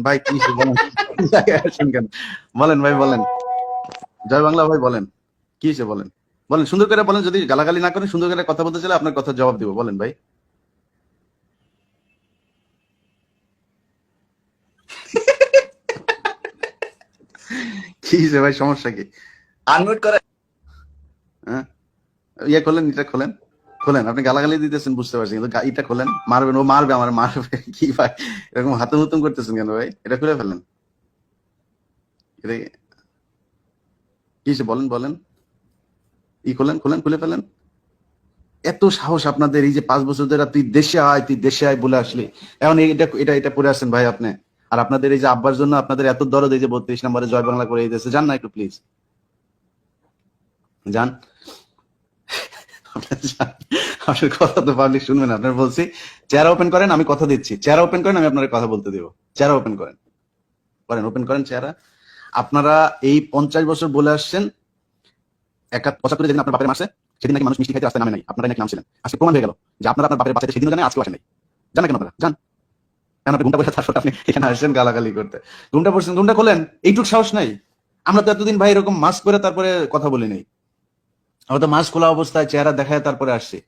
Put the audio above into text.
ভাই কি বলেন, আসেন কেন? বলেন ভাই বলেন, জয় বাংলা ভাই বলেন, কি বলেন, বলেন সুন্দর করে বলেন। যদি গালাগালি না করেন, সুন্দর করে কথা বলতে চাইলে আপনার কথা জবাব দিব। বলেন ভাই। কি ভাই, সমস্যা কি? আনমিউট করে হ্যাঁ, ইয়ে খোলেন, এটা খোলেন, খোলেন। আপনি গালাগালি দিতেছেন বুঝতে পারছি, কিন্তু এটা খোলেন। মারবেন, ও মারবে, আমার মারবে। কি ভাই এরকম হাতে হুতুম করতেছেন কেন ভাই? এটা খুলে ফেলেন। এটা কি বলেন, বলেন। ই খোলেন, খোলেন, খুলে ফেলেন। এত সাহস আপনাদের! এই যে 5 বছর ধরে তুই দেশে আয়, তুই দেশে আয় বলে আসলি, এখন এটা এটা এটা পড়ে আসছেন ভাই আপনি। আর আপনাদের এই যে আব্বার জন্য আপনাদের এত দরদ, এই যে 32 নম্বরে জয় বাংলা করে দিতেছে, যান না একটু প্লিজ, যান। আপনার যান। আপনার কথা তো পাবলিক শুনবেন। আপনার বলছি চেহারা ওপেন করেন, আমি কথা দিচ্ছি। চেহারা ওপেন করেন, আমি আপনার কথা বলতে দেবো। চেহারা ওপেন করেন, করেন, ওপেন করেন চেহারা। আপনারা এই 50 বছর বলে আসছেন, 75 যেদিন আপনার বাপের মাসে, সেদিন নাকি মানুষ মিষ্টি খাইতে রাস্তায় নামে নাই, আপনারাই নাকি নামছিলেন। আজকে প্রমাণ হয়ে গেল যে আপনারা আপনার বাপের বাচ্চাদের সেদিনও জানেন, আজকেও আসেন নাই। যান না কেন আপনারা? যান। কেন আপনি ঘুমটা পড়ে তারপর আপনি এখানে আসছেন গালাগালি করতে? ঘুমটা পড়ছেন, ঘুমটা খোলেন। এইটুক সাহস নাই? আমরা তো এতদিন ভাই এরকম মাস্ক করে তারপরে কথা বলি নাই। আমরা তো মাস্ক খোলা অবস্থায় চেহারা দেখায় তারপরে আসছি।